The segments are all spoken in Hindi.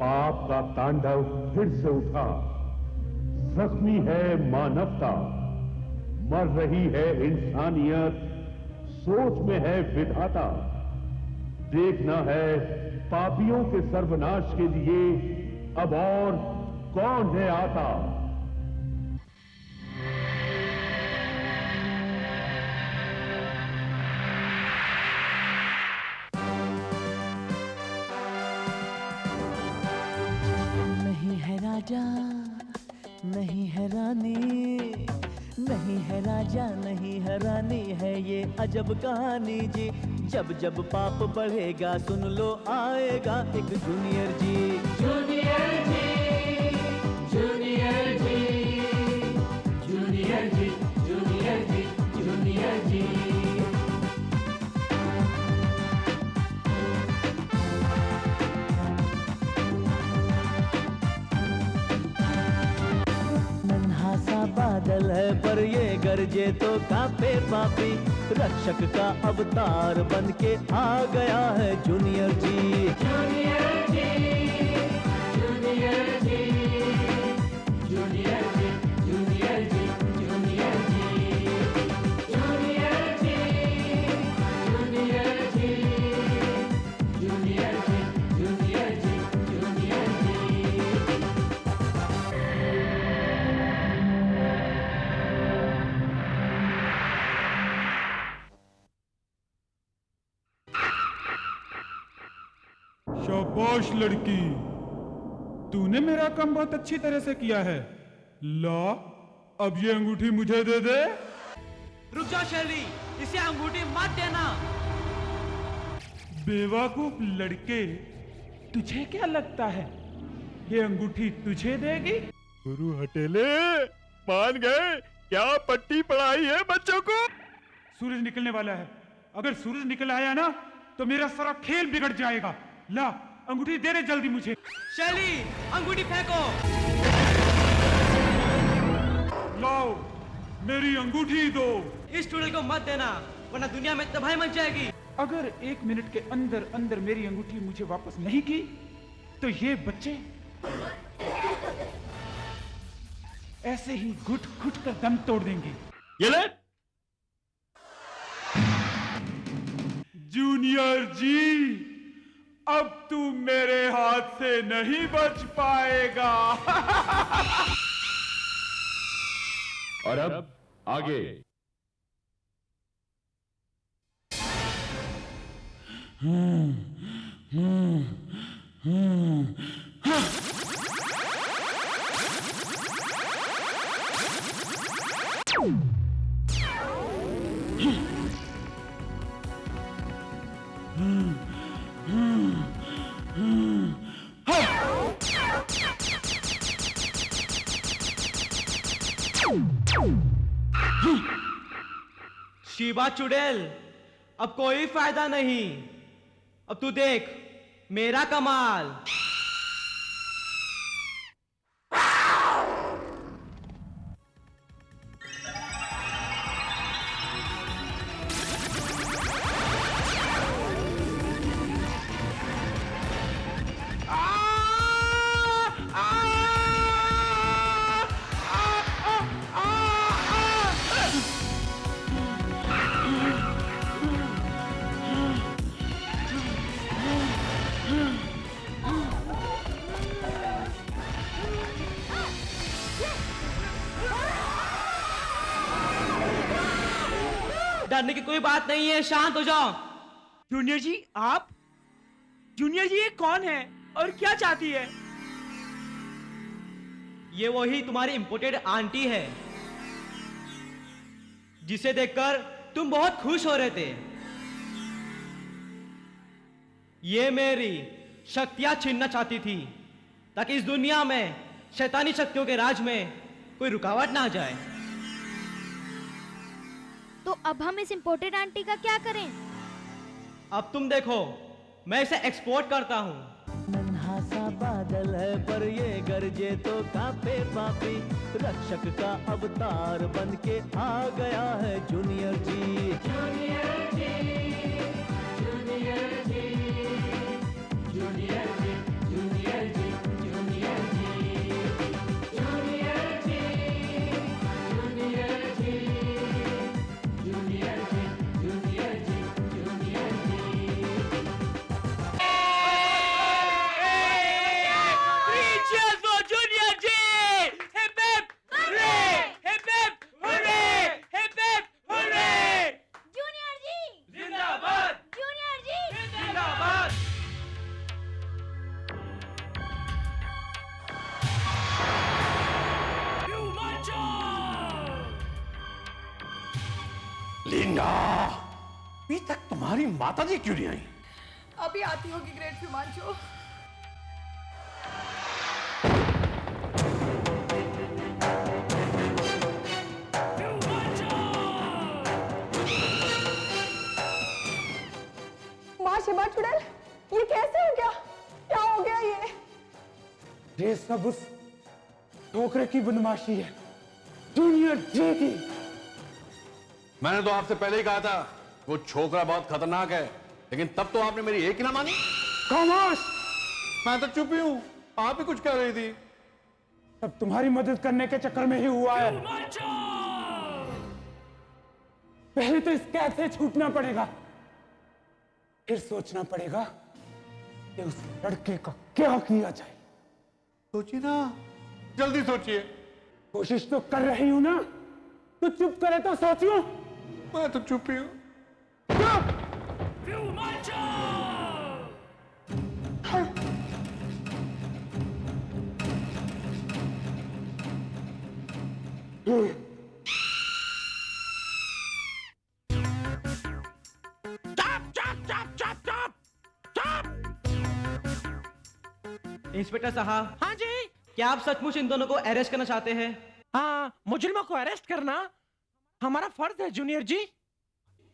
पाप का तांडव फिर से उठा। जख्मी है मानवता, मर रही है इंसानियत, सोच में है विधाता। देखना है पापियों के सर्वनाश के लिए अब और कौन है आता। नहीं है राजा, नहीं है रानी, नहीं है राजा, नहीं है रानी, है ये अजब कहानी जी। जब जब पाप बढ़ेगा सुन लो आएगा एक जूनियर जी। जूनियर जी, जूनियर जी, जूनियर जी, जूनियर जी, जूनियर जी। नन्हा सा बादल है पर ये गरजे तो कांपे पापी। रक्षक का अवतार बन के आ गया है जूनियर जी। जूनियर जी, जूनियर जी, जूनियर जी, जूनियर जी, जूनियर जी, जूनियर जी, जूनियर जी, जूनियर जी, जूनियर जी, जूनियर जी। शाबाश लड़की, तूने मेरा काम बहुत अच्छी तरह से किया है। ला, अब ये अंगूठी मुझे दे दे। रुक जाओ शैली, इसे अंगूठी मत देना। बेवकूफ लड़के, तुझे क्या लगता है ये अंगूठी तुझे देगी? गुरु हटेले, मान गए क्या पट्टी पढ़ाई है बच्चों को? सूरज निकलने वाला है, अगर सूरज निकल आया ना तो मेरा सारा खेल बिगड़ जाएगा। ला, अंगूठी दे दे जल्दी मुझे। शैली, अंगूठी फेंको। लाओ, मेरी अंगूठी दो। इस चुड़ैल को मत देना वरना दुनिया में तबाही मच जाएगी। अगर 1 मिनट के अंदर अंदर मेरी अंगूठी मुझे वापस नहीं की तो ये बच्चे ऐसे ही घुट घुट कर दम तोड़ देंगे। ये ले। जूनियर जी, अब तू मेरे हाथ से नहीं बच पाएगा। और अब आगे। शिवा चुड़ैल, अब कोई फायदा नहीं। अब तू देख मेरा कमाल। डरने की कोई बात नहीं है, शांत हो जाओ। जूनियर जी, आप? जूनियर जी, ये कौन है और क्या चाहती है? ये वही तुम्हारी इंपोर्टेड आंटी है जिसे देखकर तुम बहुत खुश हो रहे थे। ये मेरी शक्तियां छीनना चाहती थी ताकि इस दुनिया में शैतानी शक्तियों के राज में कोई रुकावट ना आ जाए। तो अब हम इस इम्पोर्टेड आंटी का क्या करें? अब तुम देखो, मैं इसे एक्सपोर्ट करता हूँ। नन्हा सा बादल है पर ये गरजे तो कांपे पापी। रक्षक का अवतार बन के आ गया है जूनियर जी। जूनियर जी, जूनियर जी, जूनियर जी, जूनियर जी, लिंडा, अभी तक तुम्हारी माताजी क्यों नहीं आई? अभी आती होगी ग्रेट हिमांशु। माँ शिवा चुड़ैल, ये कैसे हो गया? क्या हो गया ये सब उस छोकरे की बदमाशी है, जूनियर जी की। मैंने तो आपसे पहले ही कहा था वो छोकरा बहुत खतरनाक है, लेकिन तब तो आपने मेरी एक ही ना मानी। खामोश! मैं तो चुप ही हूं, आप ही कुछ कह रही थी। सब तुम्हारी मदद करने के चक्कर में ही हुआ है। पहले तो इस कैद से छूटना पड़ेगा, फिर सोचना पड़ेगा कि उस लड़के का क्या किया जाए। सोचिए ना, जल्दी सोचिए। कोशिश तो कर रही हूं ना, तो चुप करे तो सोचूं। मैं तो चुप ही हूं। इंस्पेक्टर साहब, हाँ जी। क्या आप सचमुच इन दोनों को अरेस्ट करना चाहते हैं? हाँ, मुजरिमों को अरेस्ट करना हमारा फर्ज है जूनियर जी।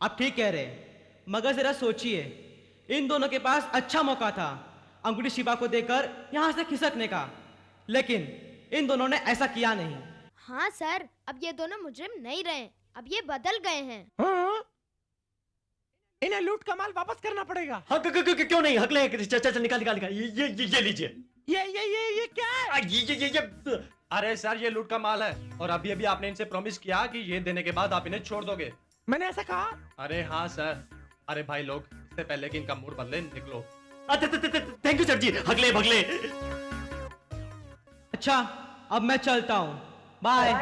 आप ठीक कह रहे हैं, मगर जरा सोचिए, इन दोनों के पास अच्छा मौका था अंगूठी शिवा को देकर यहां से खिसकने का, लेकिन इन दोनों ने ऐसा किया नहीं। हाँ सर, अब ये दोनों मुजरिम नहीं रहे, अब ये बदल गए हैं। हाँ? इन्हें लूट का माल वापस करना पड़ेगा। हाँ, क्यों नहीं? हक ले, चल निकाल निकाल निकाल। ये लीजिए। ये क्या है? ये अरे सर, ये लूट का माल है और अभी अभी आपने इनसे प्रॉमिस किया कि ये देने के बाद आप इन्हें छोड़ दोगे। मैंने ऐसा कहा? अरे हाँ सर। अरे भाई लोग, इससे पहले कि इनका मूड बदले, निकलो। थैंक यू सर जी, हगले भगले। अच्छा, अब मैं चलता हूँ, bye.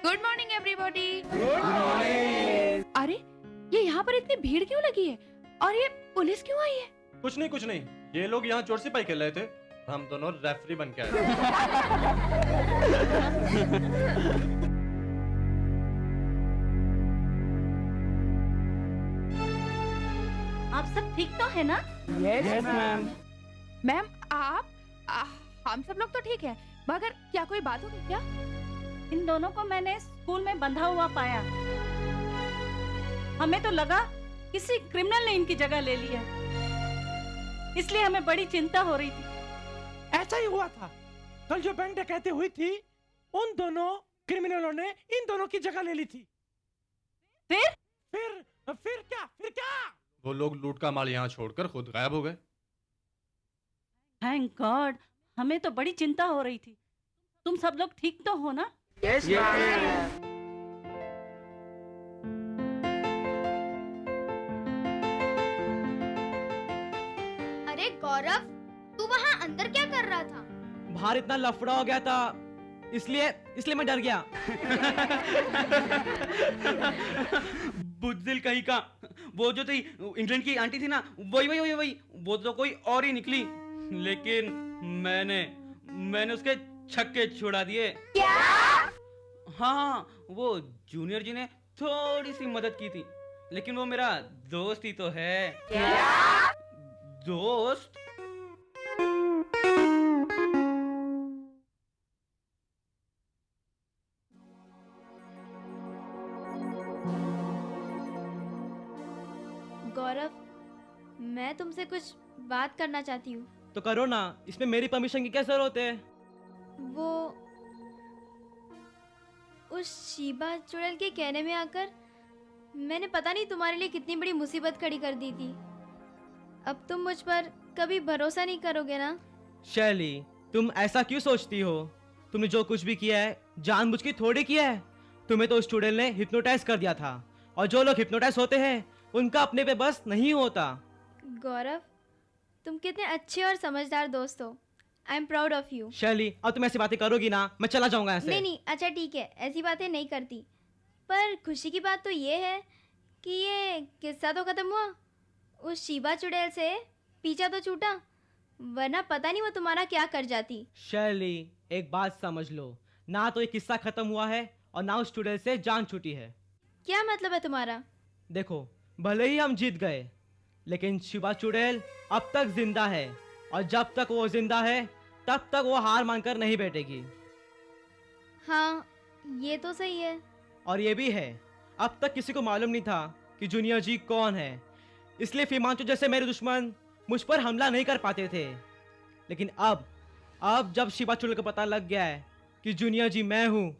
Good morning everybody. Good morning. अरे ये यहाँ पर इतनी भीड़ क्यों लगी है और ये पुलिस क्यों आई है? कुछ नहीं, ये लोग यहाँ चोर सिपाही खेल रहे थे, हम दोनों रेफरी बन के आए। आप सब ठीक तो है ना? Yes ma'am. मैम हम सब लोग तो ठीक है, मगर क्या कोई बात होगी क्या? इन दोनों को मैंने स्कूल में बंधा हुआ पाया। हमें तो लगा किसी क्रिमिनल ने इनकी जगह ले ली है, इसलिए हमें बड़ी चिंता हो रही थी। ऐसा ही हुआ था, कल जो बैंक डकैती हुई थी, उन दोनों क्रिमिनलों ने इन दोनों की जगह ले ली थी। फिर क्या? वो लोग लूट का माल यहाँ छोड़कर खुद गायब हो गए। थैंक गॉड, हमें तो बड़ी चिंता हो रही थी। तुम सब लोग ठीक तो हो ना? Yes ma'am. अरे गौरव, तू वहाँ अंदर क्या कर रहा था? बाहर इतना लफड़ा हो गया था, इसलिए मैं डर गया। बुज़दिल कहीं का, वो जो थी इंग्लैंड की आंटी थी ना, वही वो तो कोई और ही निकली, लेकिन मैंने उसके छक्के छुड़ा दिए। क्या? हाँ, वो जूनियर जी ने थोड़ी सी मदद की थी, लेकिन वो मेरा दोस्त ही तो है। क्या? दोस्त? गौरव, मैं तुमसे कुछ बात करना चाहती हूँ। तो करो ना, इसमें मेरी परमिशन की क्या जरूरत है? वो उस शीबा चुड़ैल के कहने में आकर मैंने पता नहीं तुम्हारे लिए कितनी बड़ी मुसीबत खड़ी कर दी थी। अब तुम मुझ पर कभी भरोसा नहीं करोगे ना? शैली, तुम ऐसा क्यों सोचती हो? तुमने जो कुछ भी किया है जानबूझ के थोड़ी किया है। तुम्हें तो उस चुड़ैल ने हिप्नोटाइज कर दिया था, और जो लोग हिप्नोटाइज होते हैं उनका अपने पे बस नहीं होता। गौरव, तुम कितने अच्छे और समझदार दोस्त हो। I am proud of you. शैली, अब तुम ऐसी बातें करोगी ना, मैं चला जाऊंगा ऐसे। नहीं, अच्छा ठीक है, ऐसी बातें नहीं करती। पर खुशी की बात तो ये है कि ये किस्सा तो खत्म हुआ, उस शीबा चुड़ैल से पीछा तो छूटा, वरना पता नहीं वो तुम्हारा क्या कर जाती। शैली, एक बात समझ लो, ना तो ये किस्सा खत्म हुआ है और ना उस चुड़ैल से जान छूटी है। क्या मतलब है तुम्हारा? देखो, भले ही हम जीत गए, लेकिन शिवा चुड़ैल अब तक जिंदा है, और जब तक वो जिंदा है तब तक वो हार मानकर नहीं बैठेगी। हाँ, ये तो सही है। और ये भी है, अब तक किसी को मालूम नहीं था कि जूनियर जी कौन है, इसलिए फीमांचो जैसे मेरे दुश्मन मुझ पर हमला नहीं कर पाते थे। लेकिन अब जब शिवा चुड़ैल को पता लग गया है कि जूनियर जी मैं हूं,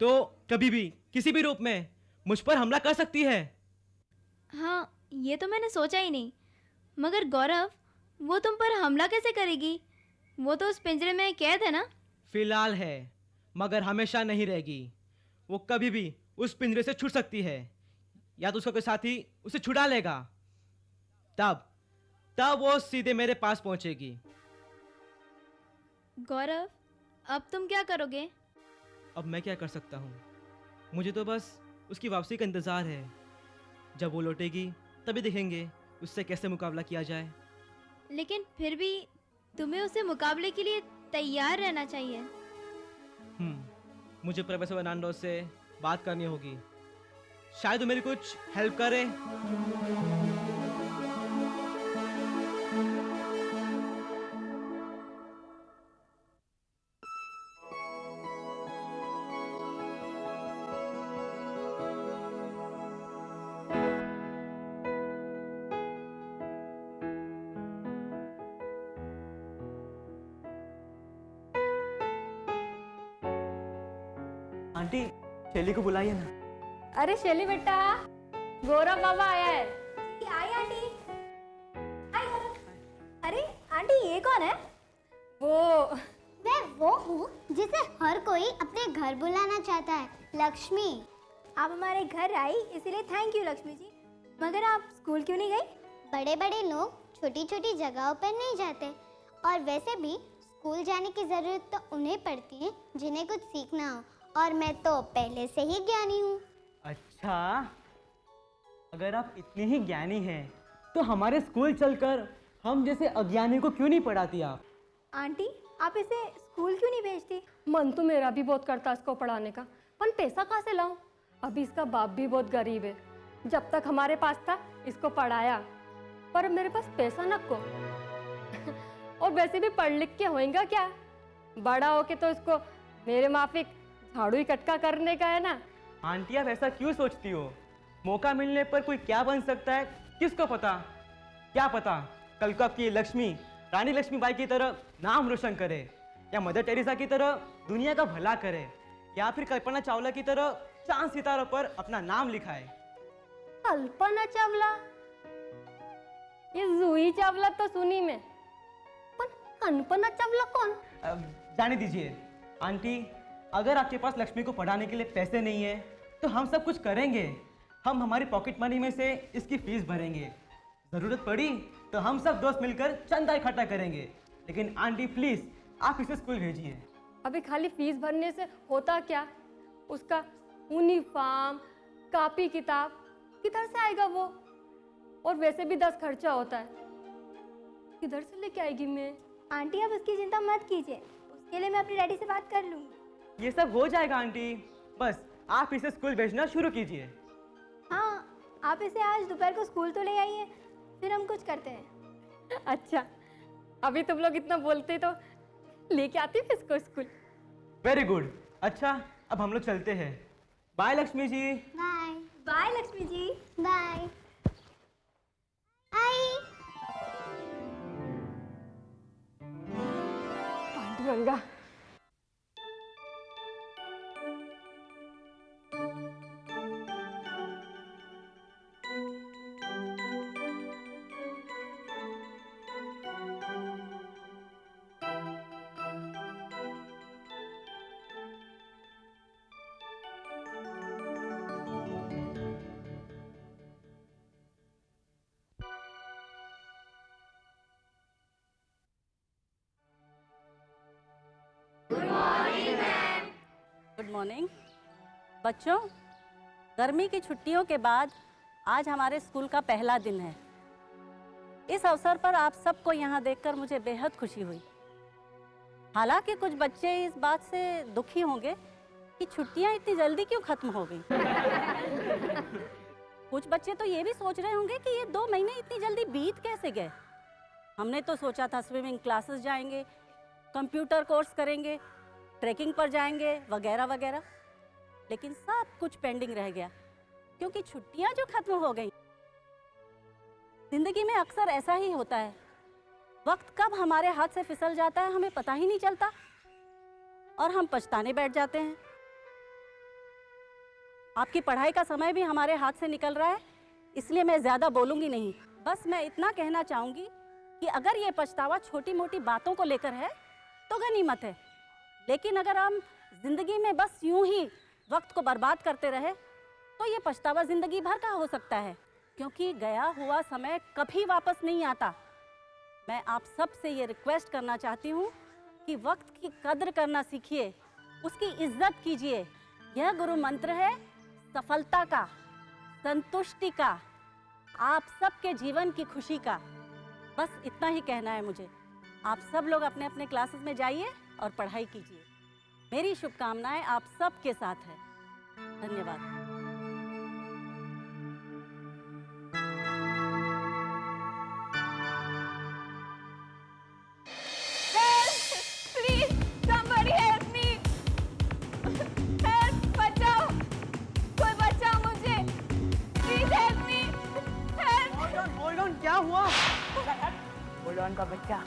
तो कभी भी किसी भी रूप में मुझ पर हमला कर सकती है। हाँ, ये तो मैंने सोचा ही नहीं। मगर गौरव, वो तुम पर हमला कैसे करेगी? वो तो उस पिंजरे में कैद है ना? फिलहाल है, मगर हमेशा नहीं रहेगी। वो कभी भी उस पिंजरे से छूट सकती है, या तो उसका कोई साथी उसे छुड़ा लेगा, तब वो सीधे मेरे पास पहुंचेगी। गौरव, अब तुम क्या करोगे? अब मैं क्या कर सकता हूँ? मुझे तो बस उसकी वापसी का इंतज़ार है। जब वो लौटेगी तभी देखेंगे उससे कैसे मुकाबला किया जाए। लेकिन फिर भी तुम्हें उससे मुकाबले के लिए तैयार रहना चाहिए। मुझे प्रोफेसर फर्नांडो से बात करनी होगी, शायद वो मेरी कुछ हेल्प करे। आंटी, शैली को बुलाइए ना। अरे शैली बेटा, गौरव बाबा आया है। आई आंटी। अरे आंटी, ये कौन है? मैं वो हूँ जिसे हर कोई अपने घर बुलाना चाहता है, लक्ष्मी। आप हमारे घर आई, इसीलिए थैंक यू लक्ष्मी जी। मगर आप स्कूल क्यों नहीं गई? बड़े बड़े लोग छोटी छोटी जगहों पर नहीं जाते, और वैसे भी स्कूल जाने की जरूरत तो उन्हें पड़ती है जिन्हें कुछ सीखना हो, और मैं तो पहले से ही ज्ञानी हूँ। अच्छा, अगर आप इतनी ही ज्ञानी हैं, तो हमारे स्कूल चलकर हम जैसे अज्ञानी को क्यों नहीं पढ़ाती आप? आंटी, आप इसे स्कूल क्यों नहीं भेजती? मन तो मेरा भी बहुत करता इसको पढ़ाने का, पर पैसा कहाँ से लाऊं? अभी इसका बाप भी बहुत गरीब है। जब तक हमारे पास था इसको पढ़ाया, पर मेरे पास पैसा न को। और वैसे भी पढ़ लिख के होएगा क्या? बड़ा होके तो इसको मेरे माफिक झाड़ू इकट्ठा करने का है ना। आंटी, आप ऐसा क्यों सोचती हो? मौका मिलने पर कोई क्या बन सकता है, किसको पता? क्या पता कल को आपकी लक्ष्मी रानी लक्ष्मीबाई की तरह नाम रोशन करे, या मदर टेरेसा की तरह दुनिया का भला करे, या फिर कल्पना चावला की तरह चांद सितारों पर अपना नाम लिखाए। कल्पना चावला? ये जूही चावला तो सुनी मैं, पर कल्पना चावला कौन? जाने दीजिए आंटी, अगर आपके पास लक्ष्मी को पढ़ाने के लिए पैसे नहीं है तो हम सब कुछ करेंगे। हम हमारी पॉकेट मनी में से इसकी फीस भरेंगे, जरूरत पड़ी तो हम सब दोस्त मिलकर चंदा इकट्ठा करेंगे। लेकिन आंटी प्लीज, आप इसे स्कूल भेजिए। अभी खाली फीस भरने से होता क्या? उसका यूनिफॉर्म, कॉपी किताब किधर से आएगा वो? और वैसे भी 10 खर्चा होता है, किधर से लेके आएगी मैं? आंटी, आप उसकी चिंता मत कीजिए, उसके लिए मैं अपने डैडी से बात कर लूँगी। ये सब हो जाएगा आंटी, बस आप इसे स्कूल भेजना शुरू कीजिए। हाँ, आप इसे आज दोपहर को स्कूल तो ले आइए, फिर हम कुछ करते हैं। अच्छा, अभी तुम लोग इतना बोलते तो लेके आती फिर इसको स्कूल। Very good. अच्छा, अब हम लोग चलते हैं। Bye Lakshmi ji. Bye. Bye Lakshmi ji. Bye. आई। पांडुरंगा, गुड मॉर्निंग बच्चों। गर्मी की छुट्टियों के बाद आज हमारे स्कूल का पहला दिन है। इस अवसर पर आप सबको यहाँ देखकर मुझे बेहद खुशी हुई। हालांकि कुछ बच्चे इस बात से दुखी होंगे कि छुट्टियाँ इतनी जल्दी क्यों खत्म हो गई। कुछ बच्चे तो ये भी सोच रहे होंगे कि ये 2 महीने इतनी जल्दी बीत कैसे गए। हमने तो सोचा था स्विमिंग क्लासेस जाएंगे, कंप्यूटर कोर्स करेंगे, ट्रैकिंग पर जाएंगे वगैरह वगैरह, लेकिन सब कुछ पेंडिंग रह गया क्योंकि छुट्टियां जो खत्म हो गई। जिंदगी में अक्सर ऐसा ही होता है, वक्त कब हमारे हाथ से फिसल जाता है हमें पता ही नहीं चलता और हम पछताने बैठ जाते हैं। आपकी पढ़ाई का समय भी हमारे हाथ से निकल रहा है, इसलिए मैं ज़्यादा बोलूँगी नहीं। बस मैं इतना कहना चाहूँगी कि अगर ये पछतावा छोटी मोटी बातों को लेकर है तो गनीमत है, लेकिन अगर हम जिंदगी में बस यूं ही वक्त को बर्बाद करते रहे तो ये पछतावा जिंदगी भर का हो सकता है, क्योंकि गया हुआ समय कभी वापस नहीं आता। मैं आप सब से ये रिक्वेस्ट करना चाहती हूँ कि वक्त की कद्र करना सीखिए, उसकी इज्जत कीजिए। यह गुरु मंत्र है सफलता का, संतुष्टि का, आप सबके जीवन की खुशी का। बस इतना ही कहना है मुझे। आप सब लोग अपने अपने क्लासेस में जाइए और पढ़ाई कीजिए। मेरी शुभकामनाएं आप सब के साथ है। धन्यवाद। Please, somebody help me. Help, बचाओ, कोई बचाओ मुझे। Please help me. Help. Hold on, क्या हुआ? Hold on का बच्चा।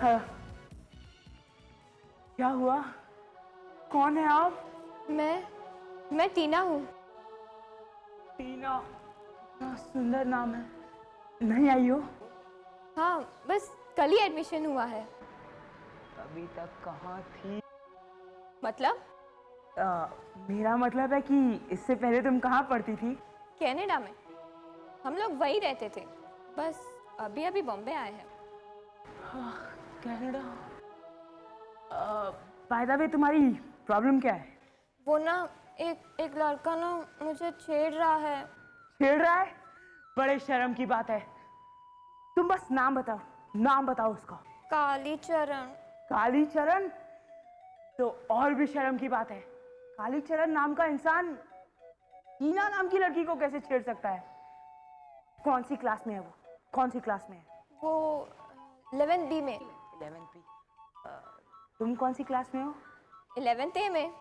हाँ। क्या हुआ? कौन है आप? मैं टीना हूँ। टीना, इतना सुंदर नाम है। नहीं आई हो? हाँ, बस कल ही एडमिशन हुआ है। अभी तक कहाँ थी? मतलब? मेरा मतलब है कि इससे पहले तुम कहाँ पढ़ती थी? कनाडा में। हम लोग वहीं रहते थे, बस अभी अभी बॉम्बे आए हैं। कनाडा। बाय द वे तुम्हारी प्रॉब्लम क्या है? वो ना एक लड़का ना मुझे छेड़ रहा है। छेड़ रहा है? बड़े शर्म की बात है। तुम बस नाम बताओ उसका। कालीचरण। कालीचरण? तो और भी शर्म की बात है। कालीचरण नाम का इंसान टीना नाम की लड़की को कैसे छेड़ सकता है? कौन सी क्लास में है वो? कौन सी क्लास में है वो? 11th B में। 11th B। तुम कौन सी क्लास में हो? 11th A में।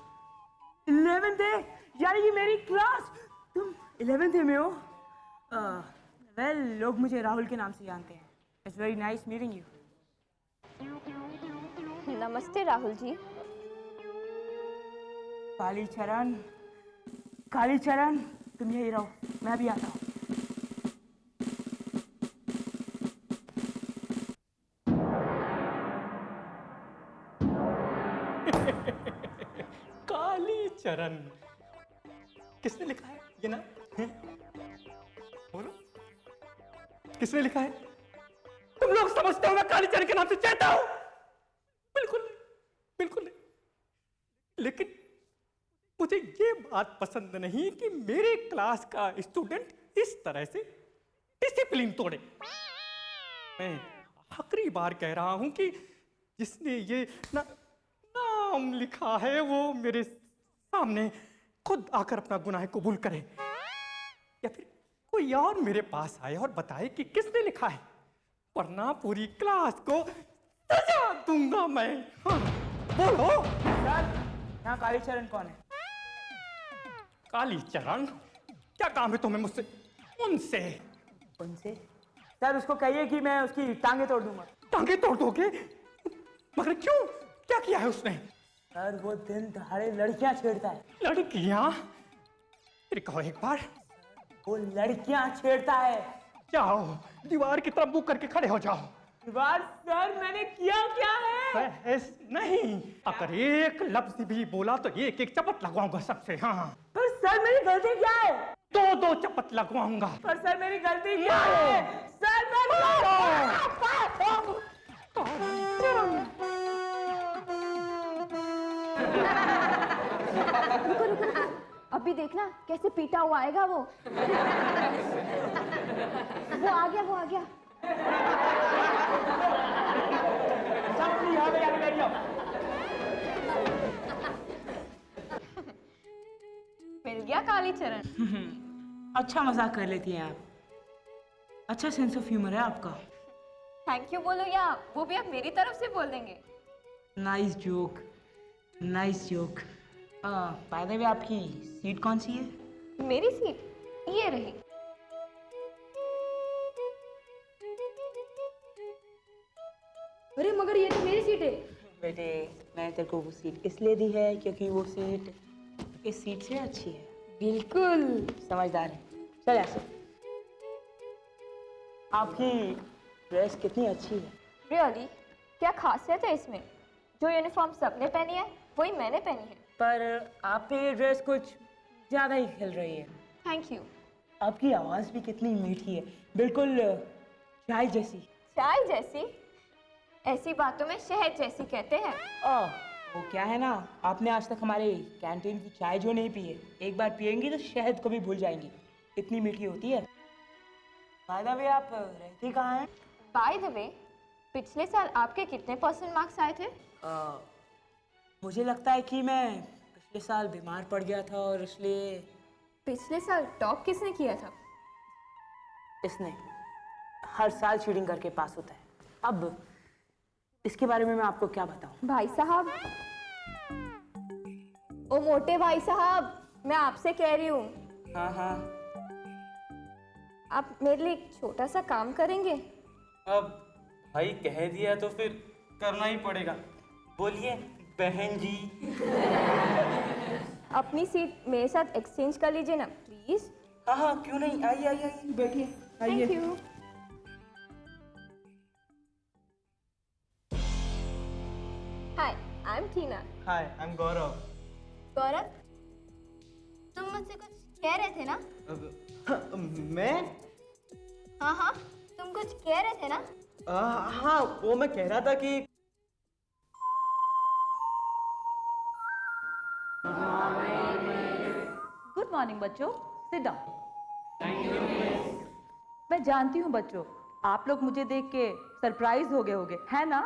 11th A? यानी कि मेरी क्लास। तुम 11th A में हो? वेल, लोग मुझे राहुल के नाम से जानते हैं। It's very nice meeting you. नमस्ते राहुल जी। कालीचरण, तुम यही रहो, मैं भी आता हूँ। कालीचरण, किसने लिखा है ये ना? बोलो, किसने लिखा है? तुम लोग समझते हो मैं कालीचरण के नाम से चाहता हूं? बिल्कुल नहीं। लेकिन मुझे ये बात पसंद नहीं कि मेरे क्लास का स्टूडेंट इस तरह से डिसिप्लिन तोड़े। मैं आखिरी बार कह रहा हूं कि जिसने ये नाम लिखा है वो मेरे सामने खुद आकर अपना गुनाह कबूल करे, या फिर कोई और मेरे पास आए और बताए कि किसने लिखा है, वरना पूरी क्लास को सजा दूंगा मैं। हाँ, बोलो सर, यहाँ कालीचरण कौन है? कालीचरण? क्या काम है तुम्हें मुझसे? उनसे? सर, उसको कहिए कि मैं उसकी टांगे तोड़ दूंगा। टांगे तोड़ दोगे? मगर क्यों? क्या किया है उसने? सर, वो दिन दहाड़े लड़कियां छेड़ता है। लड़कियां? फिर कहो एक बार। वो लड़कियां छेड़ता है। जाओ, दीवार की तरफ मुंह करके खड़े हो जाओ। दीवार? सर, मैंने किया क्या है? बहस नहीं, अगर एक लफ्ज भी बोला तो एक चपत लगवाऊंगा सबसे। हाँ। पर सर, मेरी गलती क्या है? दो चपत लगवाऊंगा। पर सर, मेरी गलती क्या है? सर, रुको, अभी देखना कैसे पीटा हुआ आएगा वो। वो आ गया, वो आ गया। सब यहाँ पे आके बैठ जाओ। मिल गया कालीचरण। अच्छा मजाक कर लेती हैं आप। अच्छा सेंस ऑफ ह्यूमर है आपका। थैंक यू बोलो या वो भी आप मेरी तरफ से बोल देंगे। Nice joke, nice joke. By the way आपकी सीट कौन सी है? मेरी सीट ये रही। अरे मगर ये तो मेरी सीट है। बेटे मैंने तेरे को वो सीट इसलिए दी है क्योंकि वो सीट इस सीट से अच्छी है। बिल्कुल समझदार है। चल ऐसे। आपकी ड्रेस कितनी अच्छी है। रियली क्या खासियत है इसमें? जो यूनिफॉर्म सबने पहनी है वही मैंने पहनी है। पर आप पे ये ड्रेस कुछ ज़्यादा ही खिल रही है। Thank you. आपकी आवाज़ भी कितनी मीठी है, बिल्कुल चाय जैसी। चाय जैसी? ऐसी बातों में शहद जैसी कहते हैं। वो क्या है ना, आपने आज तक हमारे कैंटीन की चाय जो नहीं पी है, एक बार पियेंगी तो शहद को भी भूल जाएंगी, इतनी मीठी होती है। बाय द वे आप रहती कहाँ हैं? बाय द वे पिछले साल आपके कितने % मार्क्स आए थे? मुझे लगता है कि मैं पिछले साल बीमार पड़ गया था और इसलिए। पिछले साल टॉप किसने किया था? इसने हर साल चीटिंग करके पास होता है। अब इसके बारे में मैं आपको क्या बताऊं? भाई साहब, ओ मोटे भाई साहब, मैं आपसे कह रही हूँ। हाँ हाँ। आप मेरे लिए एक छोटा सा काम करेंगे? अब भाई कह दिया तो फिर करना ही पड़ेगा। बोलिए बहन जी। अपनी सीट मेरे साथ एक्सचेंज कर लीजिए ना प्लीज। हाँ हाँ क्यों नहीं, आइए आइए आइए बैठिए। Thank you. Hi I am Tina. Hi I am Gaurav. Gaurav, तुम मुझसे कुछ कह रहे थे ना? मैं? हाँ हाँ, तुम कुछ कह रहे थे ना? हाँ, वो मैं कह रहा था कि गुड मॉर्निंग बच्चों, सिट डाउन। मैं जानती हूँ बच्चों, आप लोग मुझे देख के सरप्राइज हो गए होंगे, है ना?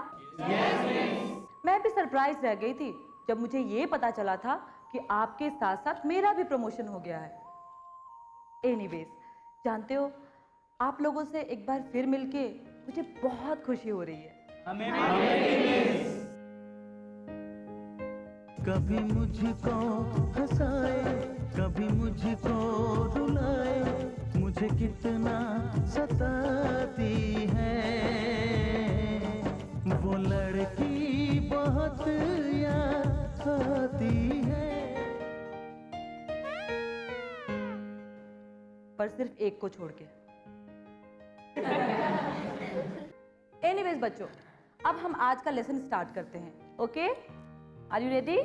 मैं भी सरप्राइज रह गई थी जब मुझे ये पता चला था कि आपके साथ साथ मेरा भी प्रमोशन हो गया है। एनीवेज, जानते हो, आप लोगों से एक बार फिर मिलके मुझे बहुत खुशी हो रही है। कभी मुझको हंसाए, कभी मुझको रुलाए, मुझे कितना सताती है वो लड़की, बहुत याद आती है। पर सिर्फ एक को छोड़ के। एनीवेज बच्चों, अब हम आज का लेसन स्टार्ट करते हैं। Okay, are you ready?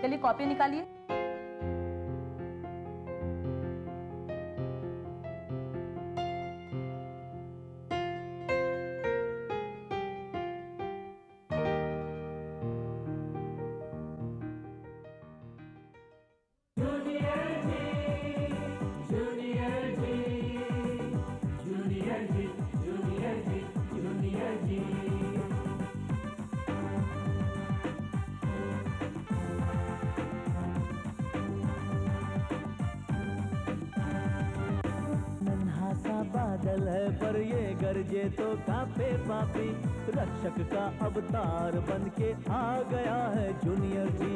चलिए कॉपी निकालिए। बादल है पर ये गरजे तो कांपे पापी, रक्षक का अवतार बन के आ गया है जूनियर जी।